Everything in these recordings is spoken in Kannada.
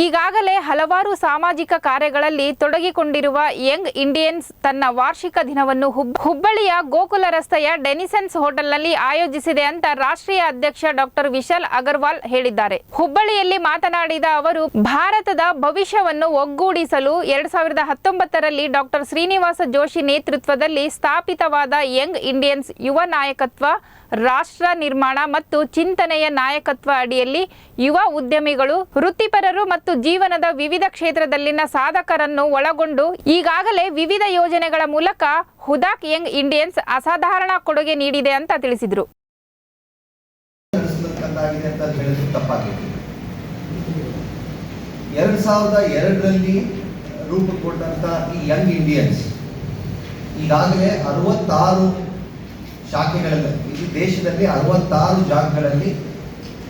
ಈಗಾಗಲೇ ಹಲವಾರು ಸಾಮಾಜಿಕ ಕಾರ್ಯಗಳಲ್ಲಿ ತೊಡಗಿಕೊಂಡಿರುವ ಯಂಗ್ ಇಂಡಿಯನ್ಸ್ ತನ್ನ ವಾರ್ಷಿಕ ದಿನವನ್ನು ಹುಬ್ಬಳ್ಳಿಯ ಗೋಕುಲ ರಸ್ತೆಯ ಡೆನಿಸನ್ಸ್ ಹೋಟೆಲ್ನಲ್ಲಿ ಆಯೋಜಿಸಿದೆ ಅಂತ ರಾಷ್ಟ್ರೀಯ ಅಧ್ಯಕ್ಷ ಡಾಕ್ಟರ್ ವಿಶಾಲ್ ಅಗರ್ವಾಲ್ ಹೇಳಿದ್ದಾರೆ. ಹುಬ್ಬಳ್ಳಿಯಲ್ಲಿ ಮಾತನಾಡಿದ ಅವರು, ಭಾರತದ ಭವಿಷ್ಯವನ್ನು ಒಗ್ಗೂಡಿಸಲು 2019ರಲ್ಲಿ ಡಾಕ್ಟರ್ ಶ್ರೀನಿವಾಸ ಜೋಶಿ ನೇತೃತ್ವದಲ್ಲಿ ಸ್ಥಾಪಿತವಾದ ಯಂಗ್ ಇಂಡಿಯನ್ಸ್ ಯುವ ನಾಯಕತ್ವ, ರಾಷ್ಟ್ರ ನಿರ್ಮಾಣ ಮತ್ತು ಚಿಂತನೆಯ ನಾಯಕತ್ವ ಅಡಿಯಲ್ಲಿ ಯುವ ಉದ್ಯಮಿಗಳು, ವೃತ್ತಿಪರರು ಮತ್ತು ಜೀವನದ ವಿವಿಧ ಕ್ಷೇತ್ರದಲ್ಲಿನ ಸಾಧಕರನ್ನು ಒಳಗೊಂಡು ಈಗಾಗಲೇ ವಿವಿಧ ಯೋಜನೆಗಳ ಮೂಲಕ ಹುದಾಕ್ ಯಂಗ್ ಇಂಡಿಯನ್ಸ್ ಅಸಾಧಾರಣ ಕೊಡುಗೆ ನೀಡಿದೆ ಅಂತ ತಿಳಿಸಿದರು. 2002ರಲ್ಲಿ ರೂಪುಗೊಂಡಂತ ಈ ಯಂಗ್ ಇಂಡಿಯನ್ಸ್ ಈಗಾಗಲೇ 66 ಶಾಖೆಗಳಲ್ಲಿ, ಈ ದೇಶದಲ್ಲಿ 66 ಜಾಗಗಳಲ್ಲಿ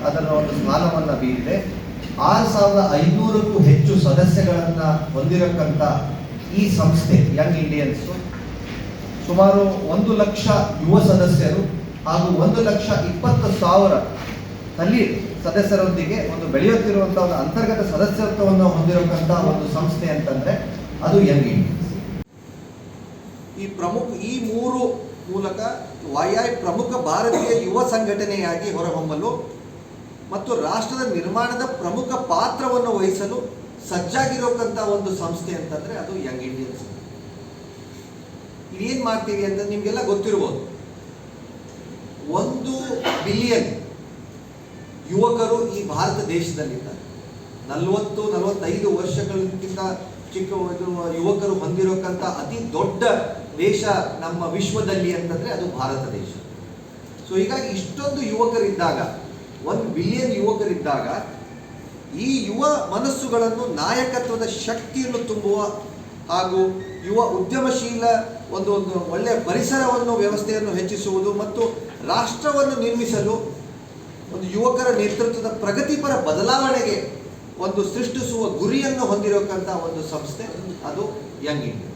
ಅದರ ಒಂದು ಸ್ಥಾನವನ್ನು ಬೀರಿದೆ. 6500ಕ್ಕೂ ಹೆಚ್ಚು ಸದಸ್ಯಗಳನ್ನು ಹೊಂದಿರತಕ್ಕಂಥ ಈ ಸಂಸ್ಥೆ ಯಂಗ್ ಇಂಡಿಯನ್ಸ್ ಸುಮಾರು 1 ಲಕ್ಷ ಯುವ ಸದಸ್ಯರು ಹಾಗೂ 1,20,000 ತಲ್ಲಿ ಸದಸ್ಯರೊಂದಿಗೆ ಒಂದು ಬೆಳೆಯುತ್ತಿರುವಂತಹ ಒಂದು ಅಂತರ್ಗತ ಸದಸ್ಯತ್ವವನ್ನು ಹೊಂದಿರತಕ್ಕಂಥ ಒಂದು ಸಂಸ್ಥೆ ಅಂತಂದ್ರೆ ಅದು ಯಂಗ್ ಇಂಡಿಯನ್ಸ್. ಈ ಮೂರು ಮೂಲಕ YI ಪ್ರಮುಖ ಭಾರತೀಯ ಯುವ ಸಂಘಟನೆಯಾಗಿ ಹೊರಹೊಮ್ಮಲು ಮತ್ತು ರಾಷ್ಟ್ರದ ನಿರ್ಮಾಣದ ಪ್ರಮುಖ ಪಾತ್ರವನ್ನು ವಹಿಸಲು ಸಜ್ಜಾಗಿರೋಕ್ಕಂಥ ಒಂದು ಸಂಸ್ಥೆ ಅಂತಂದ್ರೆ ಅದು ಯಂಗ್ ಇಂಡಿಯನ್ಸ್. ಇದೇನು ಮಾಡ್ತೀವಿ ಅಂತ ನಿಮಗೆಲ್ಲ ಗೊತ್ತಿರ್ಬೋದು. 1 ಬಿಲಿಯನ್ ಯುವಕರು ಈ ಭಾರತ ದೇಶದಲ್ಲಿದ್ದಾರೆ. 40-45 ವರ್ಷಗಳಿಗಿಂತ ಚಿಕ್ಕ ಯುವಕರು ಹೊಂದಿರೋಕ್ಕಂಥ ಅತಿ ದೊಡ್ಡ ದೇಶ ನಮ್ಮ ವಿಶ್ವದಲ್ಲಿ ಅಂತಂದ್ರೆ ಅದು ಭಾರತ ದೇಶ. ಸೊ ಹೀಗಾಗಿ ಇಷ್ಟೊಂದು ಯುವಕರಿದ್ದಾಗ, 1 ಬಿಲಿಯನ್ ಯುವಕರಿದ್ದಾಗ, ಈ ಯುವ ಮನಸ್ಸುಗಳನ್ನು ನಾಯಕತ್ವದ ಶಕ್ತಿಯನ್ನು ತುಂಬುವ ಹಾಗೂ ಯುವ ಉದ್ಯಮಶೀಲ ಒಂದು ಒಳ್ಳೆಯ ಪರಿಸರವನ್ನು ವ್ಯವಸ್ಥೆಯನ್ನು ಹೆಚ್ಚಿಸುವುದು ಮತ್ತು ರಾಷ್ಟ್ರವನ್ನು ನಿರ್ಮಿಸಲು ಒಂದು ಯುವಕರ ನೇತೃತ್ವದ ಪ್ರಗತಿಪರ ಬದಲಾವಣೆಗೆ ಒಂದು ಸೃಷ್ಟಿಸುವ ಗುರಿಯನ್ನು ಹೊಂದಿರತಕ್ಕಂಥ ಒಂದು ಸಂಸ್ಥೆ ಅದು ಯಂಗ್ ಇಂಡಿಯಾ.